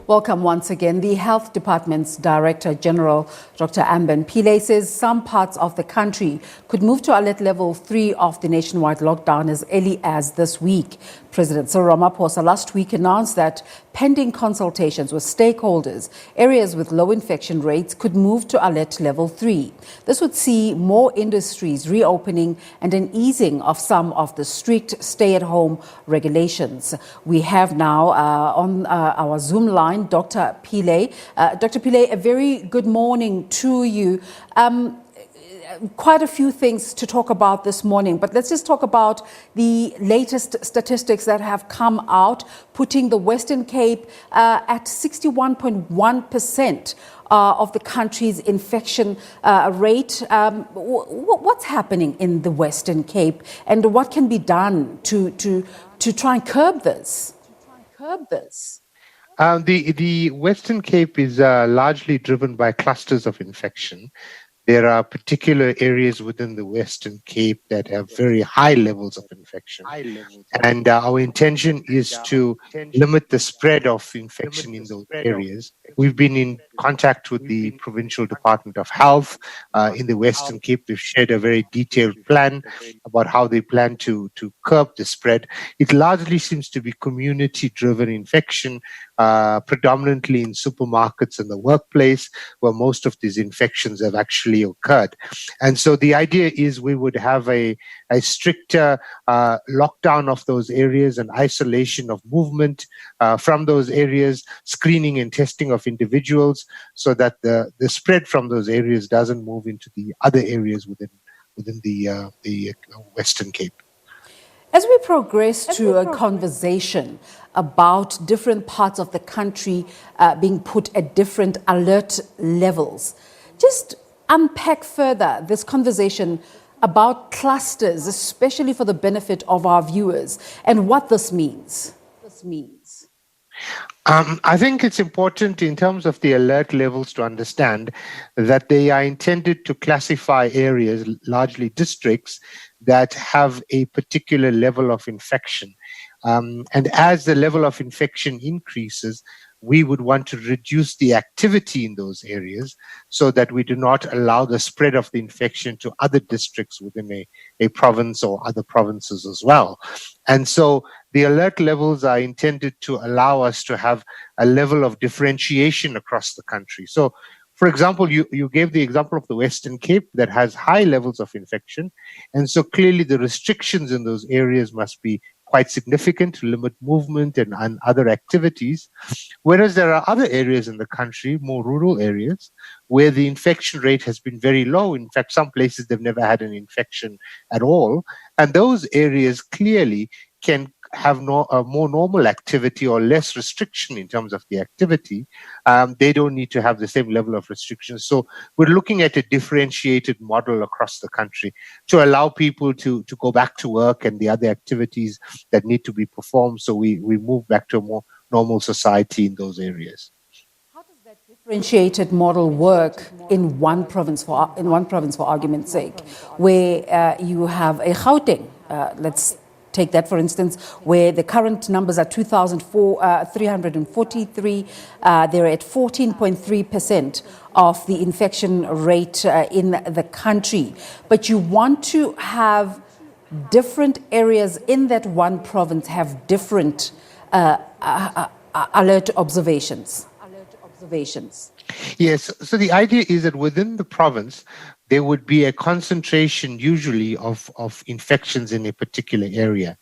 Welcome once again. The Health Department's Director General, Dr. Anban Pillay, says some parts of the country could move to alert level 3 of the nationwide lockdown as early as this week. President Cyril Ramaphosa last week announced that pending consultations with stakeholders, areas with low infection rates could move to alert level 3. This would see more industries reopening and an easing of some of the strict stay-at-home regulations. We have now on our Zoom line Dr. Pillay. Dr. Pillay, a very good morning to you. Quite a few things to talk about this morning, but let's just talk about the latest statistics that have come out, putting the Western Cape at 61.1% of the country's infection rate. What's happening in the Western Cape, and what can be done to try and curb this? The Western Cape is largely driven by clusters of infection. There are particular areas within the Western Cape that have very high levels of infection. And our intention is to limit the spread of infection in those areas. We've been in contact with the Provincial Department of Health in the Western Cape. We've shared a very detailed plan about how they plan to curb the spread. It largely seems to be community-driven infection, predominantly in supermarkets and the workplace, where most of these infections have actually occurred. And so the idea is we would have a stricter lockdown of those areas and isolation of movement from those areas, screening and testing of individuals, so that the spread from those areas doesn't move into the other areas within the Western Cape. As we progress to a conversation about different parts of the country being put at different alert levels, just unpack further this conversation about clusters, especially for the benefit of our viewers, and what this means. I think it's important in terms of the alert levels to understand that they are intended to classify areas, largely districts, that have a particular level of infection. And as the level of infection increases, we would want to reduce the activity in those areas so that we do not allow the spread of the infection to other districts within a province or other provinces as well. And so the alert levels are intended to allow us to have a level of differentiation across the country. So, for example, you gave the example of the Western Cape that has high levels of infection. And so clearly the restrictions in those areas must be quite significant to limit movement and other activities. Whereas there are other areas in the country, more rural areas, where the infection rate has been very low. In fact, some places they've never had an infection at all. And those areas clearly can have a more normal activity or less restriction in terms of the activity. They don't need to have the same level of restrictions. So we're looking at a differentiated model across the country to allow people to go back to work and the other activities that need to be performed. So we move back to a more normal society in those areas. How does that differentiated model work in one province, for argument's sake, where you have a Gauteng, let's take that, for instance, where the current numbers are 2,343. They're at 14.3% of the infection rate in the country. But you want to have different areas in that one province have different alert observations. Yes, so the idea is that within the province, there would be a concentration usually of infections in a particular area.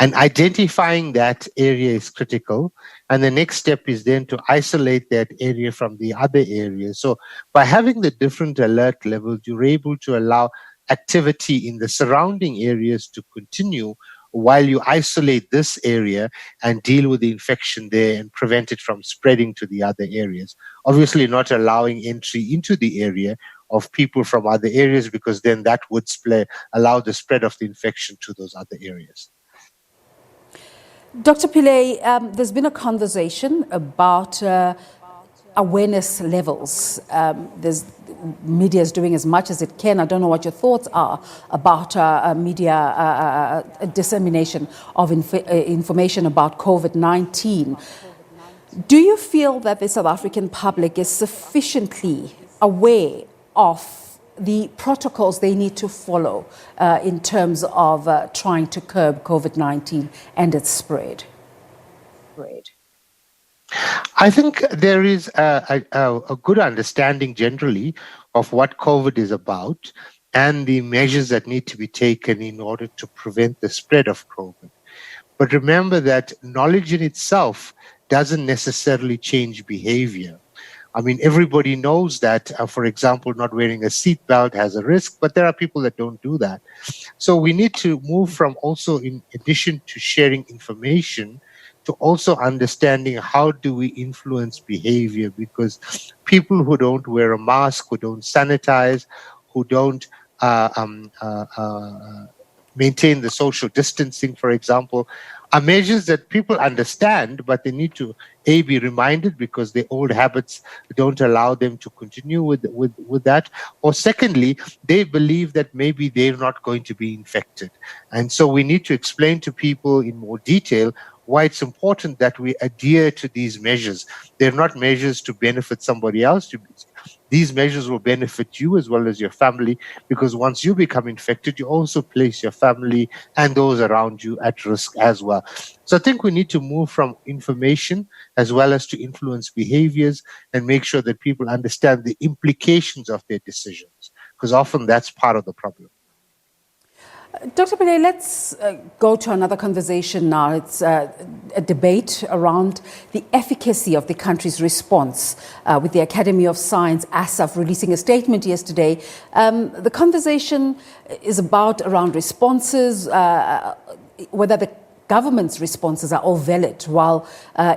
And identifying that area is critical. And the next step is then to isolate that area from the other areas. So by having the different alert levels, you're able to allow activity in the surrounding areas to continue while you isolate this area and deal with the infection there and prevent it from spreading to the other areas. Obviously not allowing entry into the area of people from other areas, because then that would allow the spread of the infection to those other areas. Dr. Pillay, there's been a conversation about awareness levels. Media is doing as much as it can. I don't know what your thoughts are about media dissemination of information about COVID-19. Do you feel that the South African public is sufficiently aware of the protocols they need to follow in terms of trying to curb COVID-19 and its spread? I think there is a good understanding generally of what COVID is about and the measures that need to be taken in order to prevent the spread of COVID. But remember that knowledge in itself doesn't necessarily change behavior. I mean, everybody knows that, for example, not wearing a seatbelt has a risk, but there are people that don't do that. So we need to move from also, in addition to sharing information, to also understanding how do we influence behavior, because people who don't wear a mask, who don't sanitize, who don't maintain the social distancing, for example, are measures that people understand, but they need to be reminded because their old habits don't allow them to continue with that. Or secondly, they believe that maybe they're not going to be infected. And so we need to explain to people in more detail why it's important that we adhere to these measures. They're not measures to benefit somebody else. These measures will benefit you as well as your family, because once you become infected, you also place your family and those around you at risk as well. So I think we need to move from information as well as to influence behaviors and make sure that people understand the implications of their decisions, because often that's part of the problem. Dr. Pillay, let's go to another conversation now. It's a debate around the efficacy of the country's response, with the Academy of Science, ASAF, releasing a statement yesterday. The conversation is around responses, whether the government's responses are all valid, while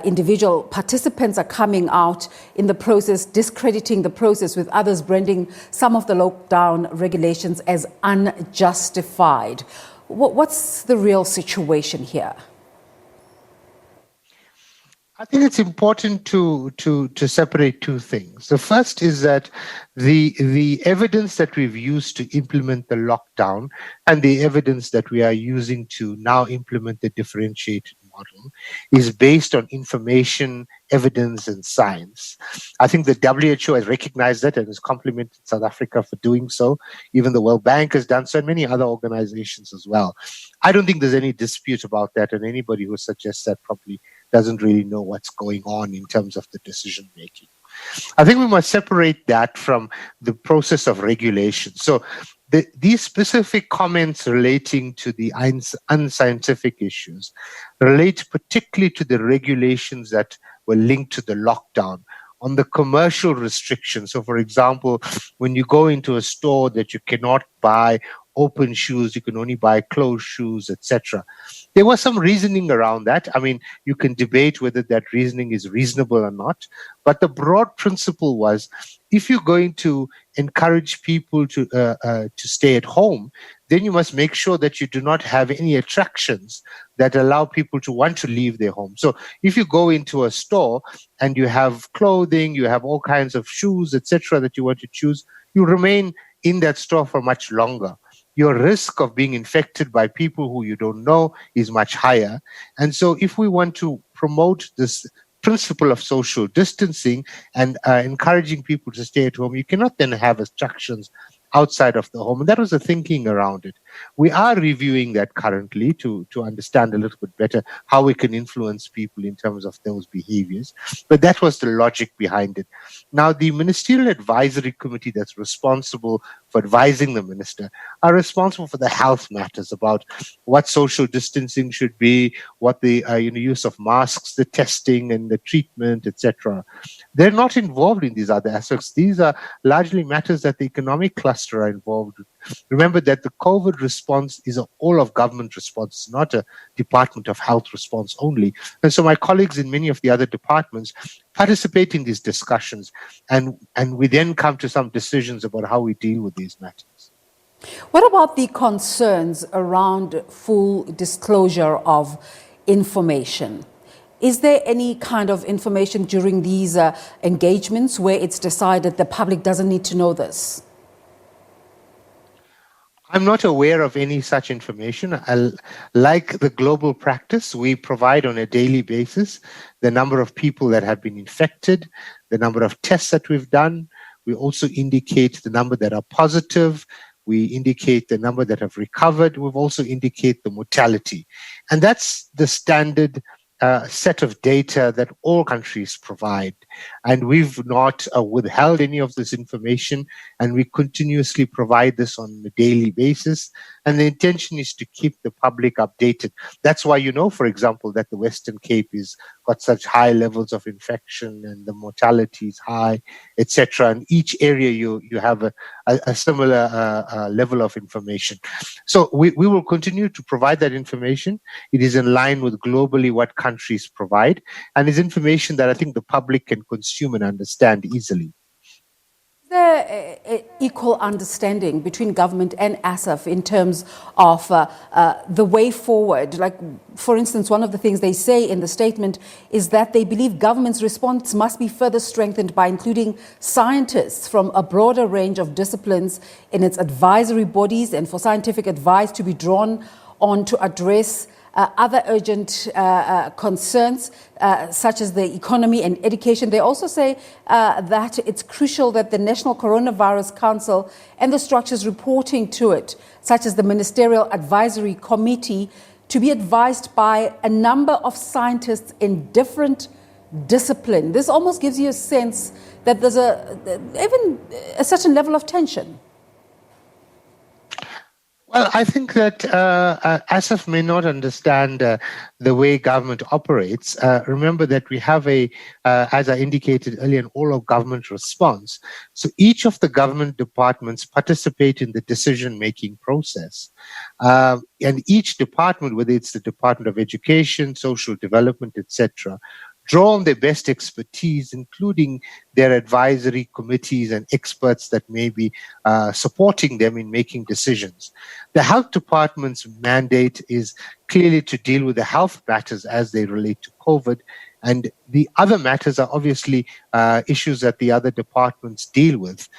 individual participants are coming out in the process, discrediting the process, with others branding some of the lockdown regulations as unjustified. What's the real situation here? I think it's important to separate two things. The first is that the evidence that we've used to implement the lockdown and the evidence that we are using to now implement the differentiated model is based on information, evidence, and science. I think the WHO has recognized that and has complimented South Africa for doing so. Even the World Bank has done so, and many other organizations as well. I don't think there's any dispute about that, and anybody who suggests that probably doesn't really know what's going on in terms of the decision making. I think we must separate that from the process of regulation. So these specific comments relating to the unscientific issues relate particularly to the regulations that were linked to the lockdown on the commercial restrictions. So, for example, when you go into a store that you cannot buy open shoes, you can only buy closed shoes, etc. There was some reasoning around that. I mean, you can debate whether that reasoning is reasonable or not, but the broad principle was, if you're going to encourage people to stay at home, then you must make sure that you do not have any attractions that allow people to want to leave their home. So if you go into a store and you have clothing, you have all kinds of shoes, etc., that you want to choose, you remain in that store for much longer. Your risk of being infected by people who you don't know is much higher. And so if we want to promote this principle of social distancing and encouraging people to stay at home, you cannot then have attractions outside of the home. And that was the thinking around it. We are reviewing that currently to understand a little bit better how we can influence people in terms of those behaviors. But that was the logic behind it. Now, the Ministerial Advisory Committee that's responsible for advising the minister are responsible for the health matters about what social distancing should be, what the use of masks, the testing and the treatment, etc. They're not involved in these other aspects. These are largely matters that the economic cluster are involved with. Remember that the COVID response is an all of government response, not a Department of Health response only. And so my colleagues in many of the other departments participate in these discussions, and we then come to some decisions about how we deal with these matters. What about the concerns around full disclosure of information? Is there any kind of information during these engagements where it's decided the public doesn't need to know this? I'm not aware of any such information. Like the global practice, we provide on a daily basis the number of people that have been infected, the number of tests that we've done. We also indicate the number that are positive. We indicate the number that have recovered. We've also indicate the mortality. And that's the standard set of data that all countries provide. And we've not withheld any of this information, and we continuously provide this on a daily basis. And the intention is to keep the public updated. That's why, for example, that the Western Cape is got such high levels of infection and the mortality is high, etc. And each area you have a similar level of information. So we will continue to provide that information. It is in line with globally what countries provide, and is information that I think the public can consume and understand easily. Is there equal understanding between government and ASAF in terms of the way forward? Like, for instance, one of the things they say in the statement is that they believe government's response must be further strengthened by including scientists from a broader range of disciplines in its advisory bodies, and for scientific advice to be drawn on to address other urgent concerns, such as the economy and education. They also say that it's crucial that the National Coronavirus Council and the structures reporting to it, such as the Ministerial Advisory Committee, to be advised by a number of scientists in different disciplines. This almost gives you a sense that there's even a certain level of tension. Well, I think that ASAF may not understand the way government operates. Remember that we have as I indicated earlier, an all-of-government response. So each of the government departments participate in the decision-making process. And each department, whether it's the Department of Education, Social Development, etc., draw on their best expertise, including their advisory committees and experts that may be supporting them in making decisions. The health department's mandate is clearly to deal with the health matters as they relate to COVID, and the other matters are obviously issues that the other departments deal with.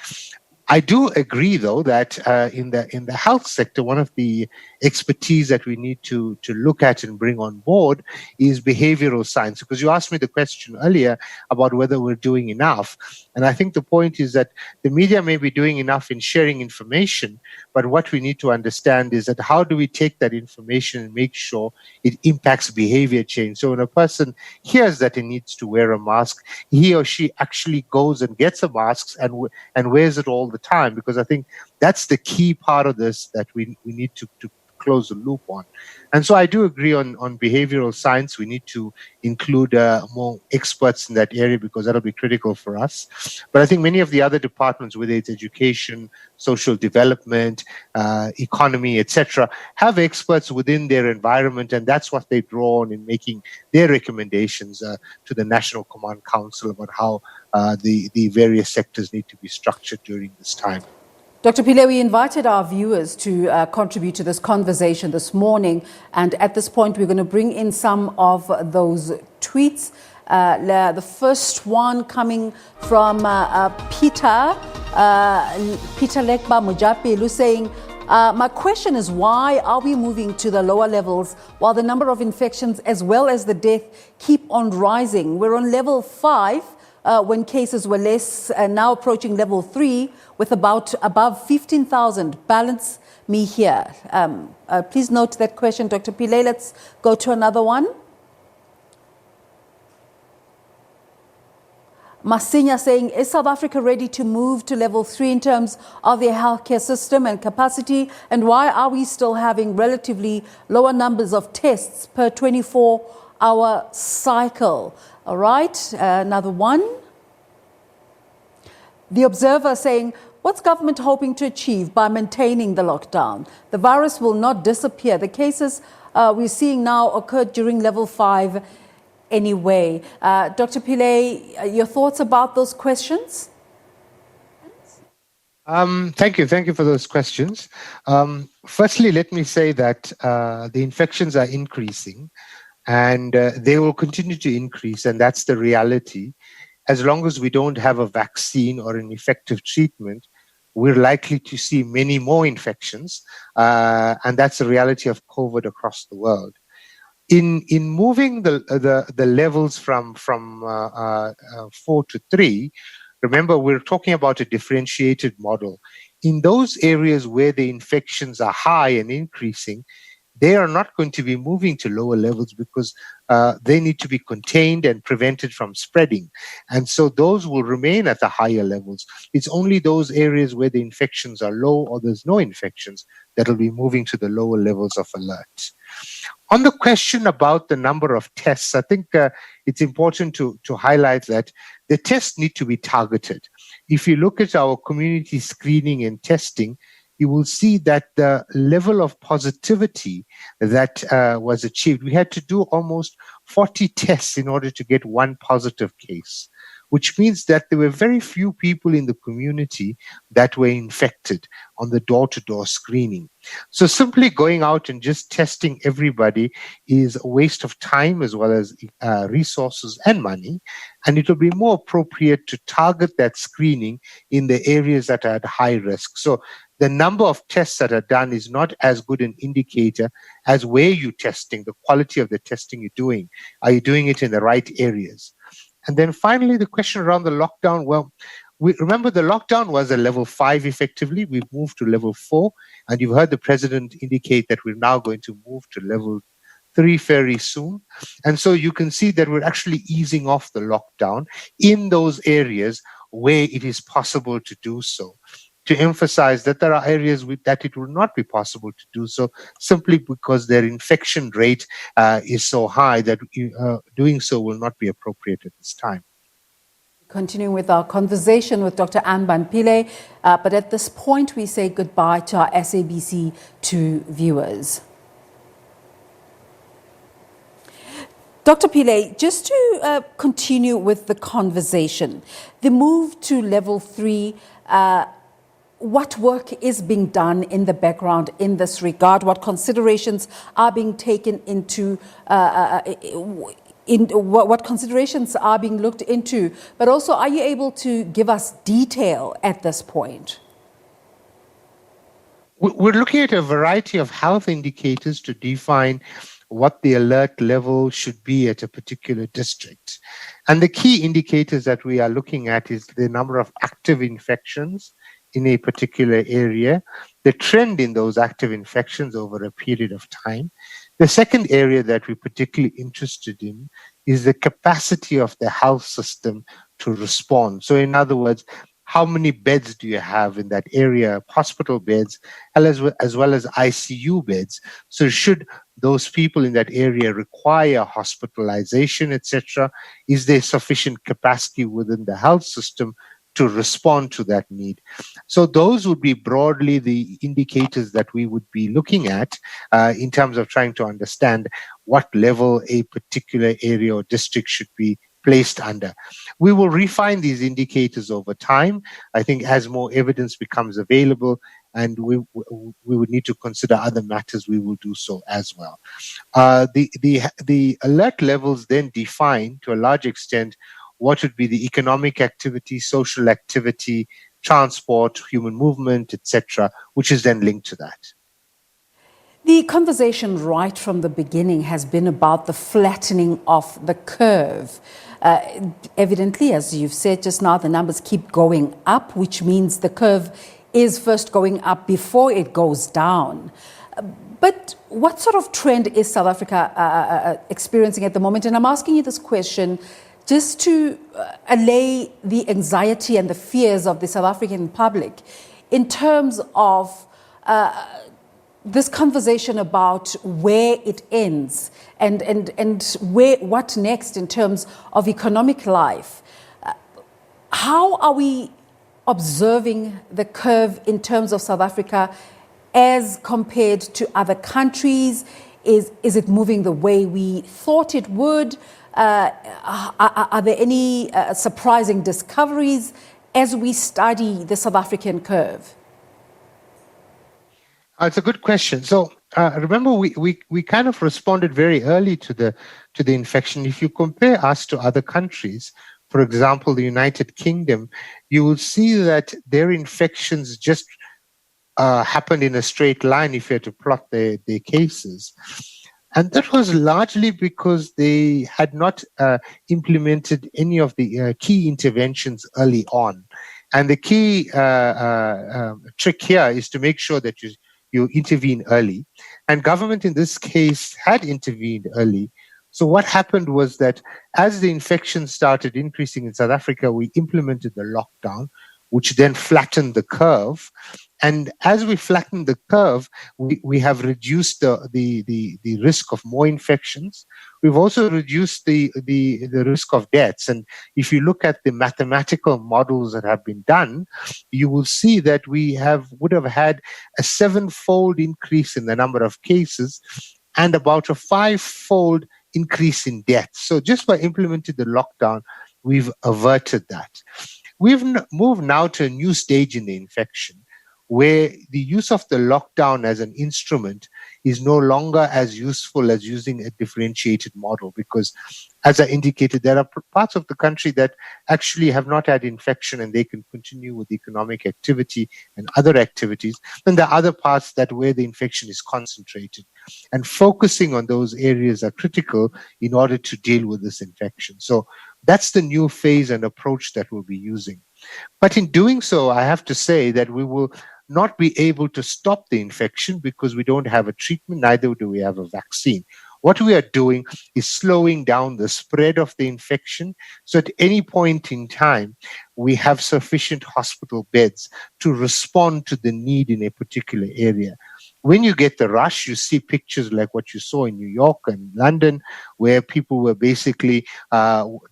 I do agree, though, that in the health sector, one of the expertise that we need to look at and bring on board is behavioral science. Because you asked me the question earlier about whether we're doing enough. And I think the point is that the media may be doing enough in sharing information, but what we need to understand is that how do we take that information and make sure it impacts behavior change? So when a person hears that he needs to wear a mask, he or she actually goes and gets a mask and wears it all the time, because I think that's the key part of this that we need to close the loop on. And so I do agree on behavioral science. We need to include more experts in that area, because that'll be critical for us. But I think many of the other departments, whether it's education, social development, economy, etc., have experts within their environment, and that's what they draw on in making their recommendations to the National Command Council about how the various sectors need to be structured during this time. Dr. Pillay, we invited our viewers to contribute to this conversation this morning, and at this point we're going to bring in some of those tweets. The first one coming from Peter Lekba Mujapilu, saying, my question is, why are we moving to the lower levels while the number of infections as well as the death keep on rising? We're on level 5 when cases were less, now approaching level 3 with above 15,000. Balance me here. Please note that question, Dr. Pillay. Let's go to another one. Masinya saying, is South Africa ready to move to level 3 in terms of their healthcare system and capacity? And why are we still having relatively lower numbers of tests per 24-hour cycle? All right, another one. The Observer saying, what's government hoping to achieve by maintaining the lockdown? The virus will not disappear. The cases we're seeing now occurred during level 5 anyway. Dr. Pillay, your thoughts about those questions? Thank you for those questions. Firstly, let me say that the infections are increasing, and they will continue to increase, and that's the reality. As long as we don't have a vaccine or an effective treatment, we're likely to see many more infections, and that's the reality of COVID across the world. In moving the levels from 4 to 3, remember we're talking about a differentiated model. In those areas where the infections are high and increasing, they are not going to be moving to lower levels because they need to be contained and prevented from spreading. And so those will remain at the higher levels. It's only those areas where the infections are low or there's no infections that will be moving to the lower levels of alert. On the question about the number of tests, I think it's important to highlight that the tests need to be targeted. If you look at our community screening and testing, you will see that the level of positivity that was achieved, we had to do almost 40 tests in order to get one positive case, which means that there were very few people in the community that were infected on the door-to-door screening. So simply going out and just testing everybody is a waste of time as well as resources and money. And it will be more appropriate to target that screening in the areas that are at high risk. So the number of tests that are done is not as good an indicator as where you're testing, the quality of the testing you're doing. Are you doing it in the right areas? And then finally, the question around the lockdown. Well, remember the lockdown was a level 5 effectively. We've moved to level 4. And you've heard the president indicate that we're now going to move to level 3 very soon. And so you can see that we're actually easing off the lockdown in those areas where it is possible to do so, to emphasize that there are areas that it will not be possible to do so simply because their infection rate is so high that doing so will not be appropriate at this time. Continuing with our conversation with Dr. Anban Pillay, but at this point we say goodbye to our SABC 2 viewers. Dr. Pillay, just to continue with the conversation, the move to level 3, what work is being done in the background in this regard? What considerations are being taken into, what considerations are being looked into? But also, are you able to give us detail at this point? We're looking at a variety of health indicators to define what the alert level should be at a particular district. And the key indicators that we are looking at is the number of active infections in a particular area, the trend in those active infections over a period of time. The second area that we're particularly interested in is the capacity of the health system to respond. So in other words, how many beds do you have in that area, hospital beds, as well as ICU beds? So should those people in that area require hospitalization, etc., is there sufficient capacity within the health system to respond to that need? So those would be broadly the indicators that we would be looking at in terms of trying to understand what level a particular area or district should be placed under. We will refine these indicators over time. I think as more evidence becomes available and we would need to consider other matters, we will do so as well. The alert levels then define to a large extent what would be the economic activity, social activity, transport, human movement, etc., which is then linked to that. The conversation right from the beginning has been about the flattening of the curve. Evidently, as you've said just now, the numbers keep going up, which means the curve is first going up before it goes down. But what sort of trend is South Africa experiencing at the moment? And I'm asking you this question just to allay the anxiety and the fears of the South African public in terms of this conversation about where it ends and what next in terms of economic life. How are we observing the curve in terms of South Africa as compared to other countries? Is it moving the way we thought it would? Are there any surprising discoveries as we study the South African curve? It's a good question. So remember, we kind of responded very early to the infection. If you compare us to other countries, for example, the United Kingdom, you will see that their infections just happened in a straight line if you had to plot their cases. And that was largely because they had not implemented any of the key interventions early on. And the key trick here is to make sure that you intervene early. And government in this case had intervened early. So what happened was that as the infections started increasing in South Africa, we implemented the lockdown, which then flattened the curve. And as we flatten the curve, we have reduced the risk of more infections. We've also reduced the risk of deaths. And if you look at the mathematical models that have been done, you will see that we would have had a 7-fold increase in the number of cases and about a 5-fold increase in deaths. So just by implementing the lockdown, we've averted that. We've moved now to a new stage in the infection, where the use of the lockdown as an instrument is no longer as useful as using a differentiated model, because, as I indicated, there are parts of the country that actually have not had infection and they can continue with economic activity and other activities. Then there are other parts where the infection is concentrated. And focusing on those areas are critical in order to deal with this infection. So that's the new phase and approach that we'll be using. But in doing so, I have to say that we will not be able to stop the infection because we don't have a treatment, neither do we have a vaccine. What we are doing is slowing down the spread of the infection, so at any point in time, we have sufficient hospital beds to respond to the need in a particular area. When you get the rush, you see pictures like what you saw in New York and London, where people were basically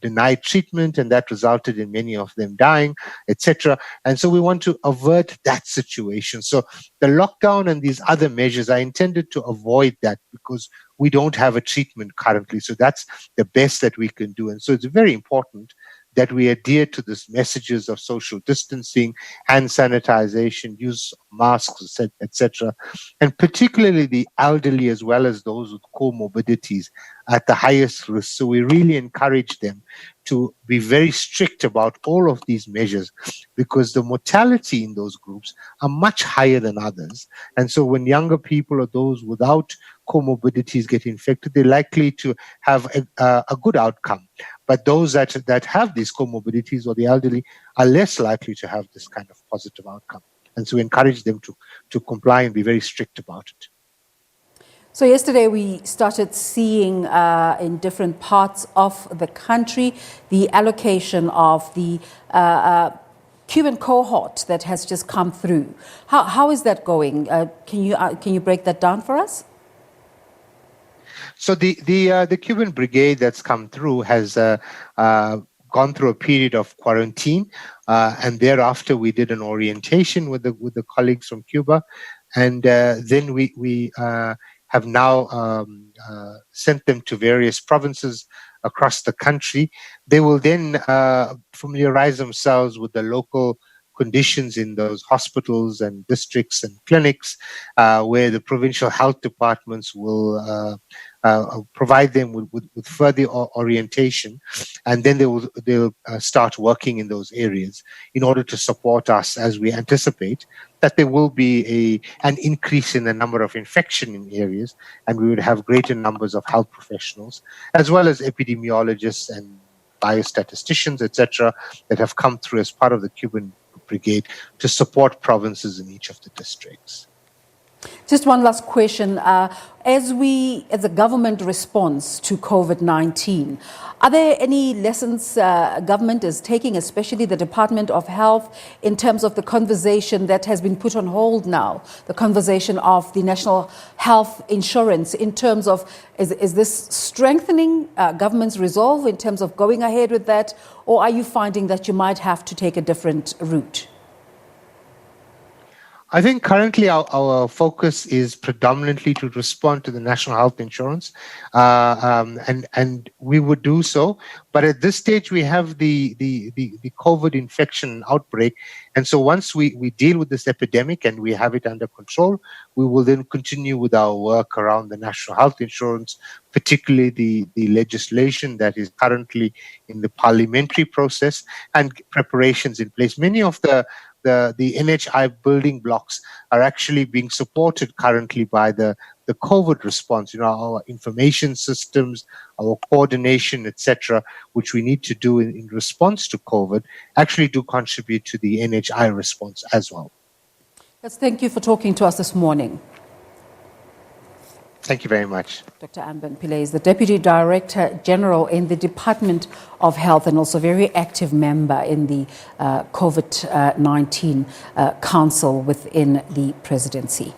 denied treatment, and that resulted in many of them dying, etc. And so we want to avert that situation. So the lockdown and these other measures are intended to avoid that, because we don't have a treatment currently. So that's the best that we can do. And so it's very important that we adhere to these messages of social distancing, hand sanitization, use of masks, etc., and particularly the elderly as well as those with comorbidities at the highest risk. So we really encourage them to be very strict about all of these measures, because the mortality in those groups are much higher than others. And so when younger people or those without comorbidities get infected, they're likely to have a good outcome. But those that have these comorbidities or the elderly are less likely to have this kind of positive outcome. And so we encourage them to comply and be very strict about it. So yesterday we started seeing in different parts of the country the allocation of the Cuban cohort that has just come through. How is that going? Can you break that down for us? So the Cuban brigade that's come through has gone through a period of quarantine, and thereafter we did an orientation with the colleagues from Cuba, and then we have now sent them to various provinces across the country. They will then familiarize themselves with the local conditions in those hospitals and districts and clinics, where the provincial health departments will provide them with further orientation, and then they'll start working in those areas in order to support us as we anticipate that there will be an increase in the number of infection in areas, and we would have greater numbers of health professionals as well as epidemiologists and biostatisticians, etc., that have come through as part of the Cuban brigade to support provinces in each of the districts. Just one last question. As a government response to COVID-19, are there any lessons government is taking, especially the Department of Health, in terms of the conversation that has been put on hold now, the conversation of the national health insurance, in terms of, is this strengthening government's resolve in terms of going ahead with that, or are you finding that you might have to take a different route? I think currently our focus is predominantly to respond to the national health insurance, and we would do so. But at this stage, we have the COVID infection outbreak, and so once we deal with this epidemic and we have it under control, we will then continue with our work around the national health insurance, particularly the legislation that is currently in the parliamentary process and preparations in place. Many of the NHI building blocks are actually being supported currently by the COVID response, our information systems, our coordination, etc., which we need to do in response to COVID, actually do contribute to the NHI response as well. Yes, thank you for talking to us this morning. Thank you very much. Dr. Anban Pillay is the Deputy Director General in the Department of Health and also a very active member in the COVID-19 Council within the presidency.